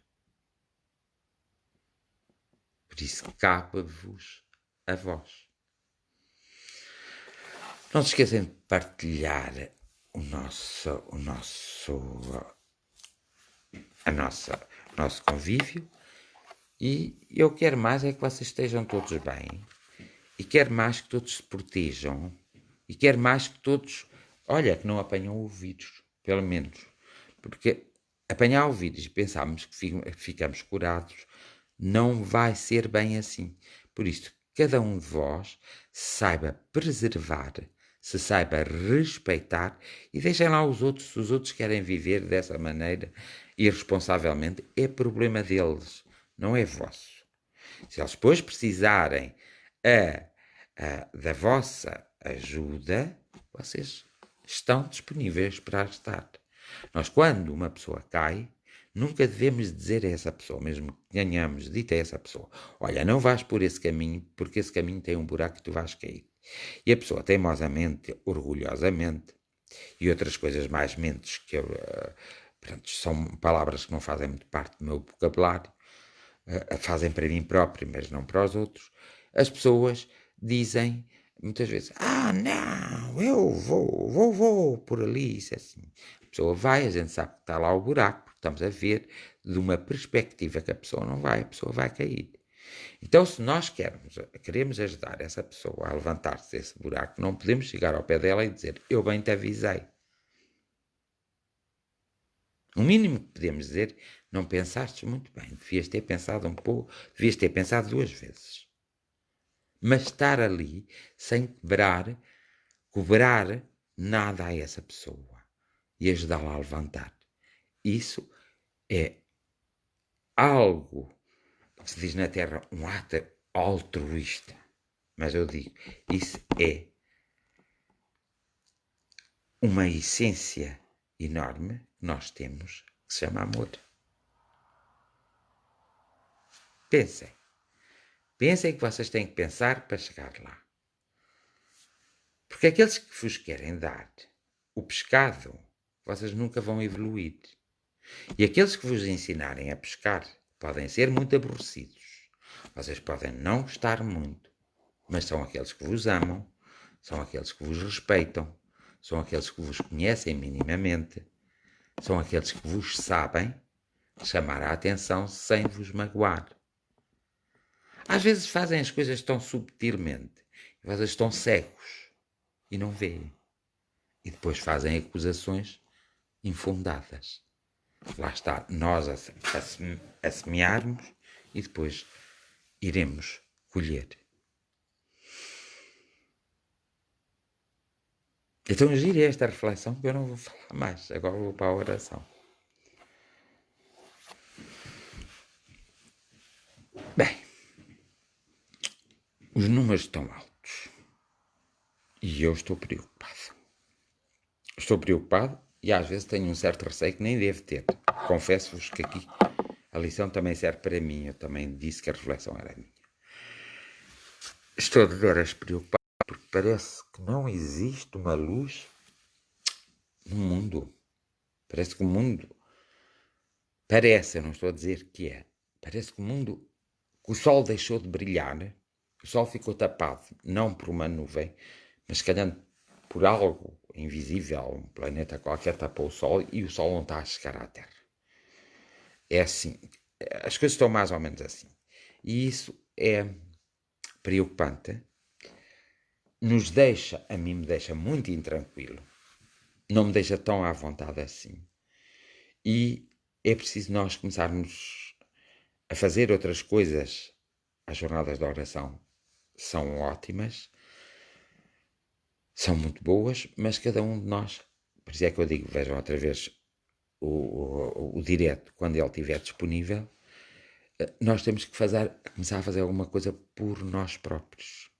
Por isso, cabe-vos a vós. Não se esqueçam de partilhar o nosso convívio e eu quero mais é que vocês estejam todos bem e quero mais que todos se protejam e quero mais que todos, que não apanham o vírus, pelo menos, porque apanhar o vírus e pensarmos que ficamos curados não vai ser bem assim. Por isso, cada um de vós saiba preservar, se saiba respeitar e deixem lá os outros, se os outros querem viver dessa maneira irresponsavelmente, é problema deles, não é vosso. Se eles depois precisarem da vossa ajuda, vocês estão disponíveis para estar. Nós, quando uma pessoa cai, nunca devemos dizer a essa pessoa, mesmo que tenhamos dito a essa pessoa, olha, não vais por esse caminho, porque esse caminho tem um buraco que tu vais cair. E a pessoa, teimosamente, orgulhosamente, e outras coisas mais mentes, que são palavras que não fazem muito parte do meu vocabulário, fazem para mim próprio, mas não para os outros, as pessoas dizem, muitas vezes, não, eu vou por ali, isso é assim. A pessoa vai, a gente sabe que está lá o buraco, porque estamos a ver de uma perspectiva que a pessoa não vai, a pessoa vai cair. Então, se nós queremos ajudar essa pessoa a levantar-se desse buraco, não podemos chegar ao pé dela e dizer, eu bem te avisei. O mínimo que podemos dizer, não pensaste muito bem, devias ter pensado um pouco, devias ter pensado 2 vezes. Mas estar ali sem cobrar nada a essa pessoa e ajudá-la a levantar. Isso é algo que se diz na Terra um ato altruísta. Mas eu digo, isso é uma essência enorme que nós temos que se chama amor. Pensem. Pensem que vocês têm que pensar para chegar lá. Porque aqueles que vos querem dar o pescado, vocês nunca vão evoluir. E aqueles que vos ensinarem a pescar podem ser muito aborrecidos. Vocês podem não gostar muito, mas são aqueles que vos amam, são aqueles que vos respeitam, são aqueles que vos conhecem minimamente, são aqueles que vos sabem chamar a atenção sem vos magoar. Às vezes fazem as coisas tão subtilmente, e vocês estão cegos e não veem. E depois fazem acusações infundadas. Lá está, nós a semearmos e depois iremos colher. Então gira esta reflexão que eu não vou falar mais. Agora vou para a oração. Bem, os números estão altos e eu estou preocupado. Estou preocupado e às vezes tenho um certo receio que nem devo ter. Confesso-vos que aqui a lição também serve para mim. Eu também disse que a reflexão era minha. Estou de veras preocupado porque parece que não existe uma luz no mundo. Parece que o mundo... Parece, eu não estou a dizer que é. Parece que o mundo... Que o sol deixou de brilhar. O sol ficou tapado, não por uma nuvem, mas se calhar por algo invisível, um planeta qualquer tapou o sol e o sol não está a chegar à Terra. É assim. As coisas estão mais ou menos assim. E isso é preocupante. A mim me deixa muito intranquilo. Não me deixa tão à vontade assim. E é preciso nós começarmos a fazer outras coisas. As jornadas de oração são ótimas, são muito boas, mas cada um de nós, por isso é que eu digo, vejam outra vez o direto, quando ele estiver disponível, nós temos que começar a fazer alguma coisa por nós próprios.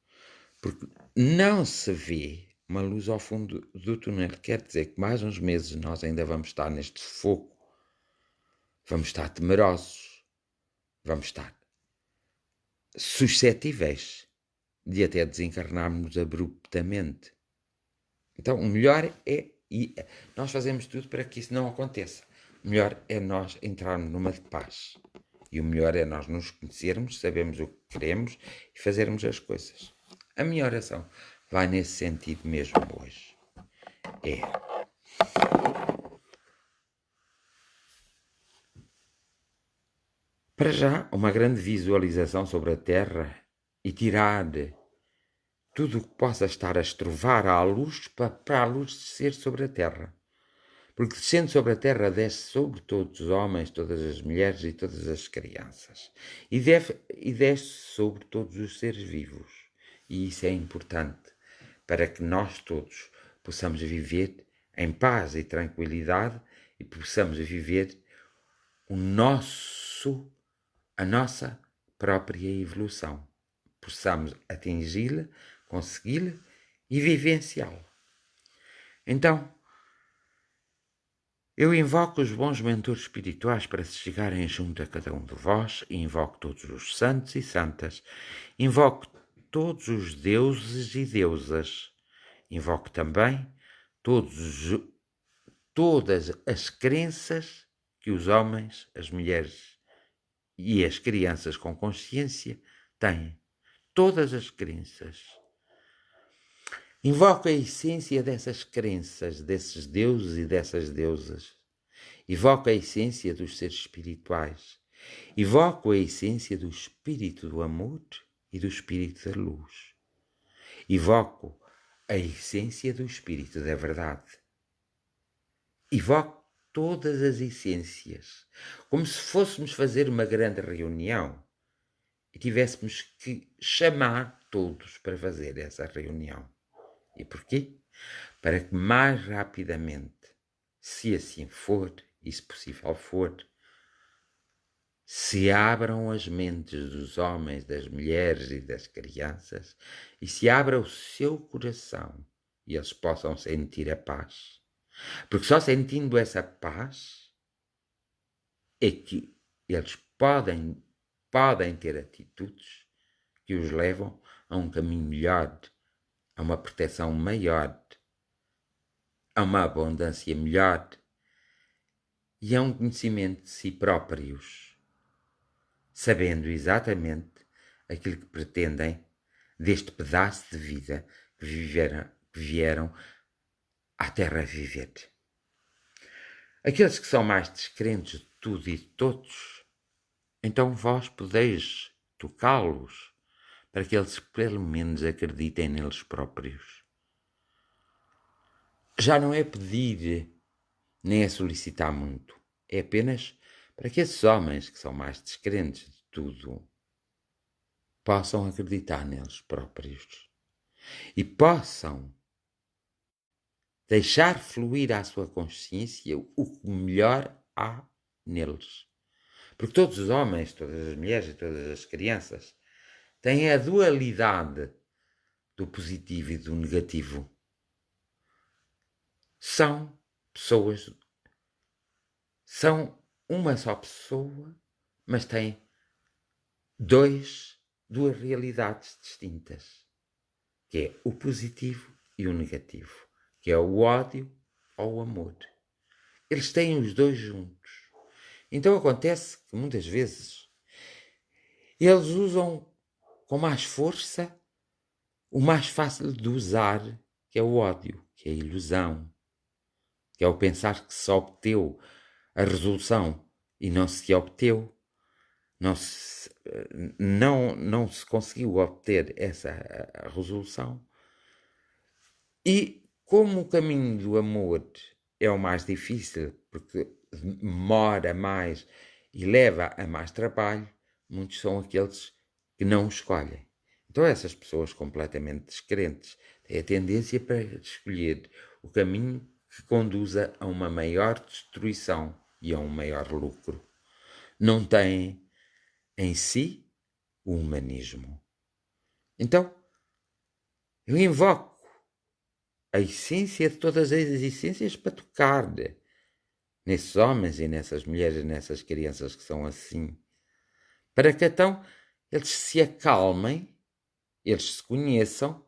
Porque não se vê uma luz ao fundo do túnel. Quer dizer que mais uns meses nós ainda vamos estar neste fogo, vamos estar temerosos, vamos estar suscetíveis de até desencarnarmos abruptamente. Então, o melhor é... E nós fazemos tudo para que isso não aconteça. O melhor é nós entrarmos numa de paz. E o melhor é nós nos conhecermos, sabermos o que queremos e fazermos as coisas. A minha oração vai nesse sentido mesmo hoje. É... Para já, uma grande visualização sobre a Terra e tirar tudo o que possa estar a estrovar à luz para a luz descer sobre a Terra. Porque descendo sobre a Terra desce sobre todos os homens, todas as mulheres e todas as crianças. E desce sobre todos os seres vivos. E isso é importante para que nós todos possamos viver em paz e tranquilidade e possamos viver a nossa própria evolução. Possamos atingi-la, consegui-la e vivenciá-la. Então, eu invoco os bons mentores espirituais para se chegarem junto a cada um de vós, e invoco todos os santos e santas, invoco todos os deuses e deusas, invoco também todas as crenças que os homens, as mulheres e as crianças com consciência têm. Todas as crenças. Invoco a essência dessas crenças, desses deuses e dessas deusas. Invoco a essência dos seres espirituais. Invoco a essência do espírito do amor e do espírito da luz. Invoco a essência do espírito da verdade. Invoco todas as essências, como se fôssemos fazer uma grande reunião e tivéssemos que chamar todos para fazer essa reunião. E porquê? Para que mais rapidamente, se assim for, e se possível for, se abram as mentes dos homens, das mulheres e das crianças e se abra o seu coração e eles possam sentir a paz. Porque só sentindo essa paz é que eles podem ter atitudes que os levam a um caminho melhor, a uma proteção maior, a uma abundância melhor e a um conhecimento de si próprios, sabendo exatamente aquilo que pretendem deste pedaço de vida que vieram à Terra a viver. Aqueles que são mais descrentes de tudo e de todos, então vós podeis tocá-los para que eles pelo menos acreditem neles próprios. Já não é pedir nem é solicitar muito, é apenas para que esses homens que são mais descrentes de tudo possam acreditar neles próprios e possam deixar fluir à sua consciência o que melhor há neles. Porque todos os homens, todas as mulheres e todas as crianças têm a dualidade do positivo e do negativo. São pessoas, são uma só pessoa, mas têm duas realidades distintas, que é o positivo e o negativo, que é o ódio ou o amor. Eles têm os dois juntos. Então acontece que muitas vezes eles usam com mais força o mais fácil de usar, que é o ódio, que é a ilusão, que é o pensar que se obteve a resolução e não se obteve, não se conseguiu obter essa resolução. E como o caminho do amor é o mais difícil, porque demora mais e leva a mais trabalho, muitos são aqueles que não o escolhem. Então essas pessoas completamente descrentes têm a tendência para escolher o caminho que conduza a uma maior destruição e a um maior lucro. Não têm em si o humanismo. Então, eu invoco a essência de todas as essências para tocar nesses homens e nessas mulheres e nessas crianças que são assim, para que então eles se acalmem, eles se conheçam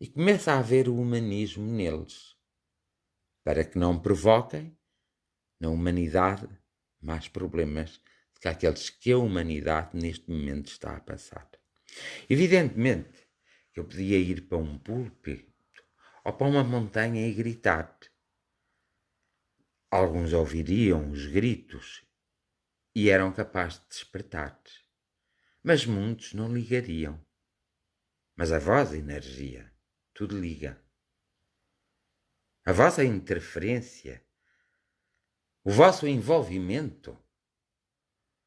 e comece a haver o humanismo neles, para que não provoquem na humanidade mais problemas do que aqueles que a humanidade neste momento está a passar. Evidentemente que eu podia ir para um púlpito ou para uma montanha e gritar. Alguns ouviriam os gritos e eram capazes de despertar, mas muitos não ligariam. Mas a vossa energia, tudo liga. A vossa interferência, o vosso envolvimento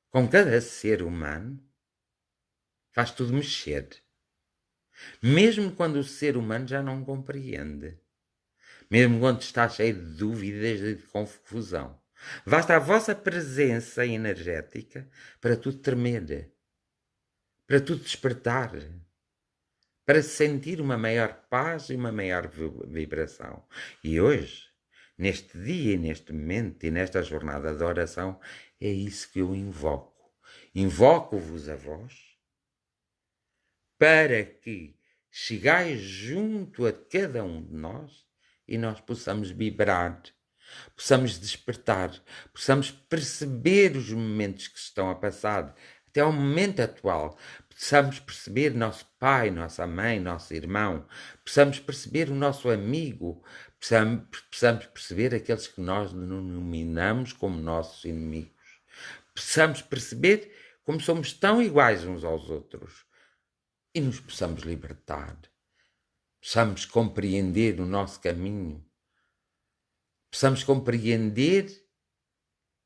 com cada ser humano faz tudo mexer. Mesmo quando o ser humano já não compreende. Mesmo quando está cheio de dúvidas e de confusão. Basta a vossa presença energética para tudo tremer, para tudo despertar, para sentir uma maior paz e uma maior vibração. E hoje, neste dia e neste momento e nesta jornada de oração, é isso que eu invoco. Invoco-vos a vós para que chegais junto a cada um de nós e nós possamos vibrar, possamos despertar, possamos perceber os momentos que estão a passar, até ao momento atual, possamos perceber nosso pai, nossa mãe, nosso irmão, possamos perceber o nosso amigo, possamos perceber aqueles que nós denominamos como nossos inimigos, possamos perceber como somos tão iguais uns aos outros e nos possamos libertar, possamos compreender o nosso caminho, possamos compreender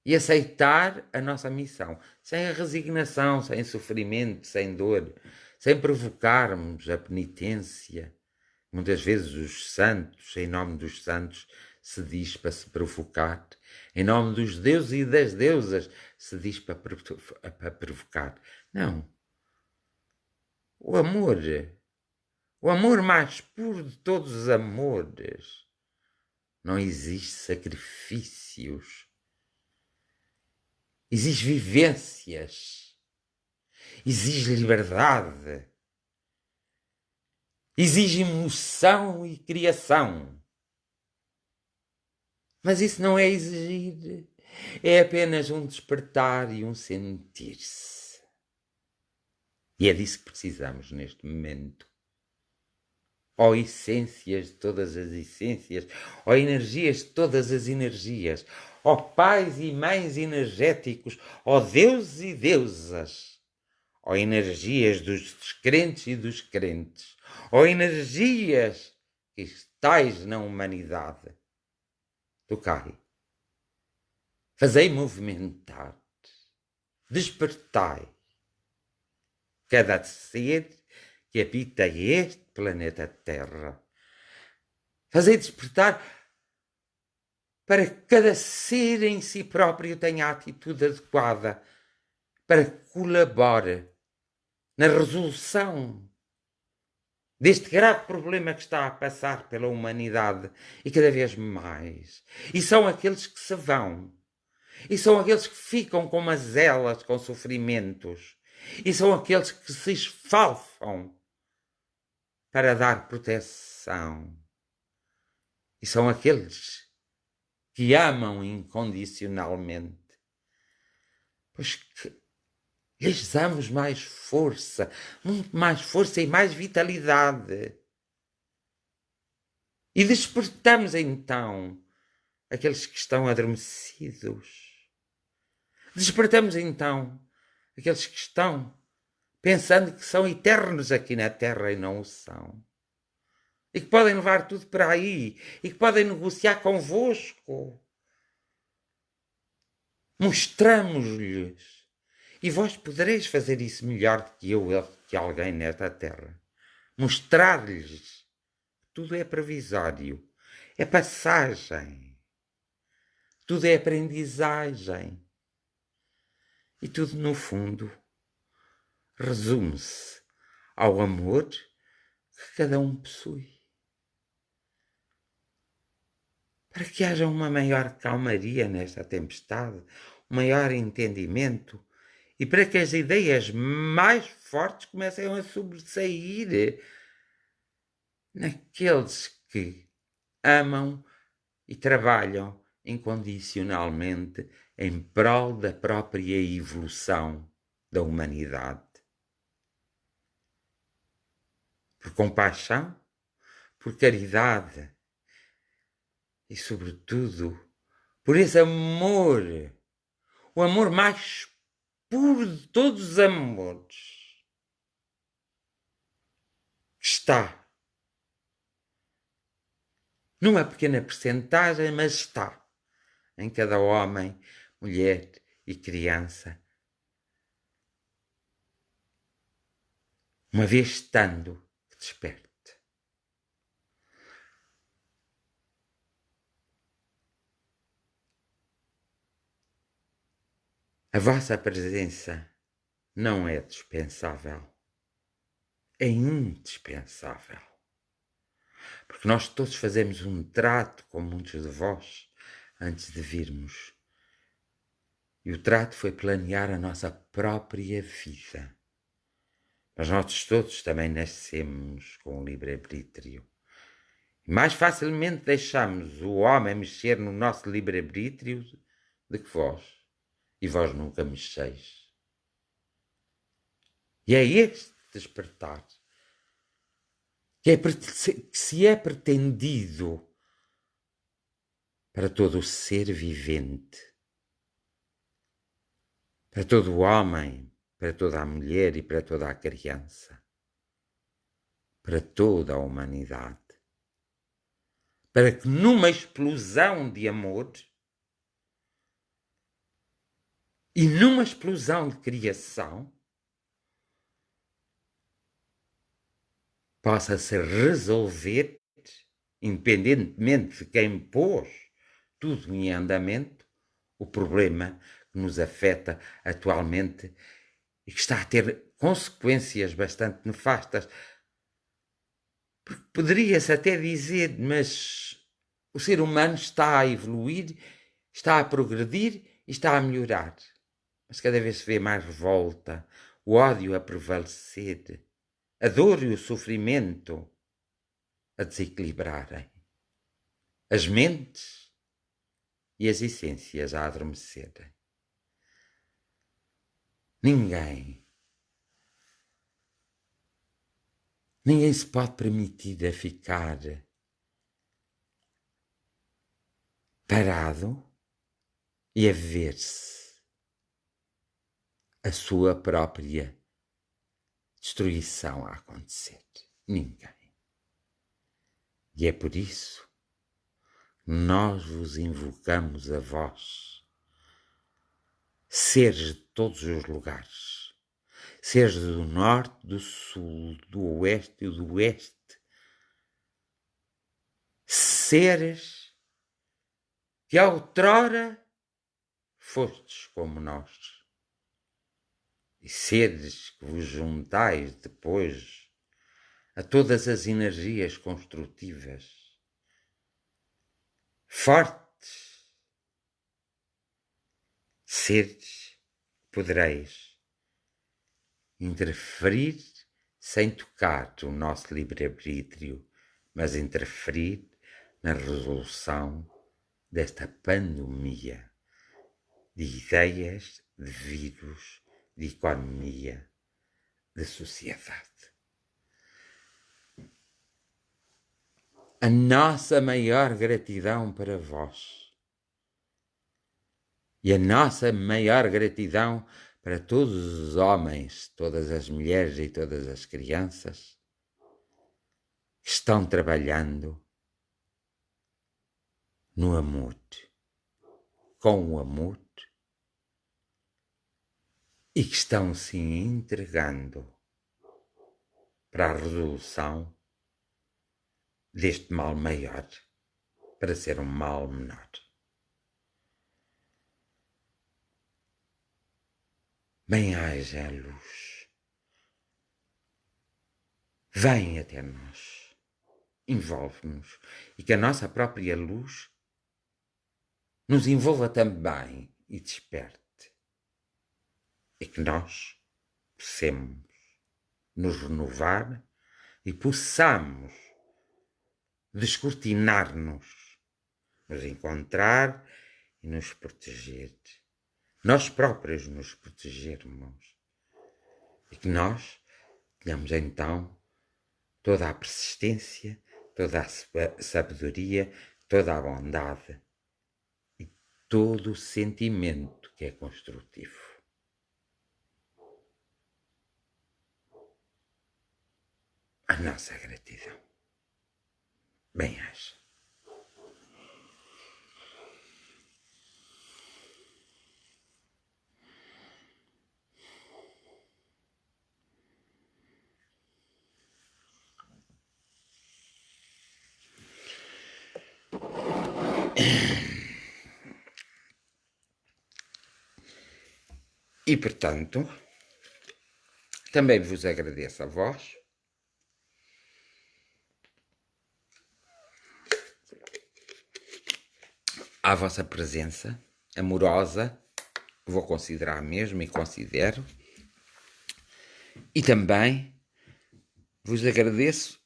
e aceitar a nossa missão, sem a resignação, sem sofrimento, sem dor, sem provocarmos a penitência. Muitas vezes os santos, em nome dos santos, se diz para se provocar. Em nome dos deuses e das deusas, se diz para provocar. Não. O amor mais puro de todos os amores, não existe sacrifícios. Exige vivências, exige liberdade, exige emoção e criação. Mas isso não é exigir, é apenas um despertar e um sentir-se. E é disso que precisamos neste momento. Ó essências de todas as essências, ó energias de todas as energias, ó pais e mães energéticos, ó deuses e deusas, ó energias dos descrentes e dos crentes, ó energias que estáis na humanidade. Tocai, fazei movimentar, despertai cada ser que habita este planeta Terra. Fazei despertar para que cada ser em si próprio tenha a atitude adequada para que colabore na resolução deste grave problema que está a passar pela humanidade e cada vez mais. E são aqueles que se vão. E são aqueles que ficam com mazelas, com sofrimentos. E são aqueles que se esfalfam para dar proteção. E são aqueles que amam incondicionalmente. Pois que lhes damos mais força, muito mais força e mais vitalidade. E despertamos então aqueles que estão adormecidos. Despertamos então aqueles que estão pensando que são eternos aqui na Terra e não o são. E que podem levar tudo para aí. E que podem negociar convosco. Mostramos-lhes. E vós podereis fazer isso melhor do que eu, que alguém nesta Terra. Mostrar-lhes que tudo é provisório. É passagem. Tudo é aprendizagem. E tudo, no fundo, resume-se ao amor que cada um possui. Para que haja uma maior calmaria nesta tempestade, um maior entendimento e para que as ideias mais fortes comecem a sobressair naqueles que amam e trabalham incondicionalmente em prol da própria evolução da humanidade. Por compaixão, por caridade e, sobretudo, por esse amor, o amor mais puro de todos os amores, que está numa pequena percentagem, mas está em cada homem, mulher e criança. Uma vez estando, que desperte. A vossa presença não é dispensável. É indispensável. Porque nós todos fazemos um trato com muitos de vós antes de virmos. E o trato foi planear a nossa própria vida. Mas nós todos também nascemos com o livre-arbítrio. E mais facilmente deixamos o homem mexer no nosso livre-arbítrio do que vós. E vós nunca mexeis. E é este despertar que se é pretendido para todo o ser vivente, para todo o homem, para toda a mulher e para toda a criança, para toda a humanidade, para que numa explosão de amor e numa explosão de criação possa-se resolver, independentemente de quem pôs tudo em andamento, o problema que nos afeta atualmente e que está a ter consequências bastante nefastas. Porque poderia-se até dizer, mas o ser humano está a evoluir, está a progredir e está a melhorar. Mas cada vez se vê mais revolta, o ódio a prevalecer, a dor e o sofrimento a desequilibrarem, as mentes e as essências a adormecerem. Ninguém se pode permitir a ficar parado e a ver-se a sua própria destruição a acontecer. Ninguém. E é por isso que nós vos invocamos a vós, seres de todos os lugares, seres do norte, do sul, do oeste e do oeste, seres que outrora fostes como nós, e seres que vos juntais depois a todas as energias construtivas, fortes, seres, podereis interferir sem tocar o nosso livre-arbítrio, mas interferir na resolução desta pandemia de ideias, de vírus, de economia, de sociedade. A nossa maior gratidão para vós e a nossa maior gratidão para todos os homens, todas as mulheres e todas as crianças que estão trabalhando no amor, com o amor, e que estão se entregando para a resolução deste mal maior, para ser um mal menor. Bem-haja a luz. Vem até nós, envolve-nos, e que a nossa própria luz nos envolva também e desperte. E que nós possamos nos renovar e possamos descortinar-nos, nos encontrar e nos proteger. Nós próprios nos protegermos. E que nós tenhamos então toda a persistência, toda a sabedoria, toda a bondade e todo o sentimento que é construtivo. A nossa gratidão. Bem-haja. E, portanto, também vos agradeço a vós a vossa presença amorosa, que vou considerar mesmo e considero, e também vos agradeço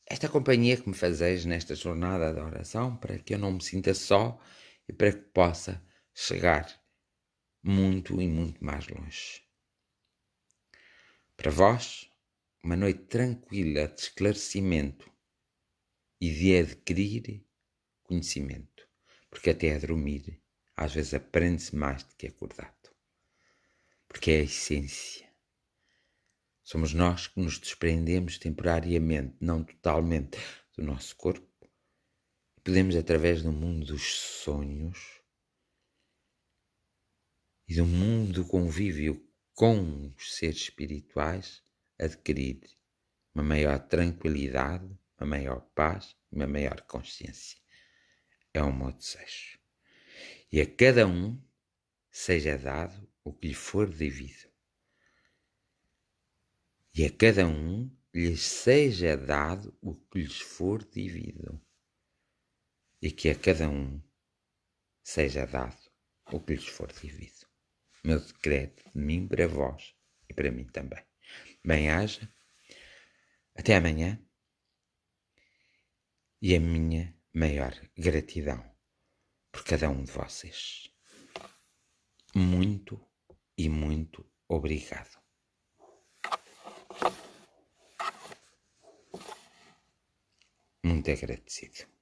esta companhia que me fazeis nesta jornada de oração, para que eu não me sinta só e para que possa chegar muito e muito mais longe. Para vós, uma noite tranquila de esclarecimento e de adquirir conhecimento, porque até a dormir às vezes aprende-se mais do que acordado, porque é a essência. Somos nós que nos desprendemos temporariamente, não totalmente, do nosso corpo. Podemos, através do mundo dos sonhos e do mundo do convívio com os seres espirituais, adquirir uma maior tranquilidade, uma maior paz e uma maior consciência. É o meu desejo. E a cada um seja dado o que lhe for devido. E a cada um lhes seja dado o que lhes for devido. E que a cada um seja dado o que lhes for devido. Meu decreto de mim para vós e para mim também. Bem-haja, até amanhã, e a minha maior gratidão por cada um de vocês. Muito e muito obrigado. Muito agradecido.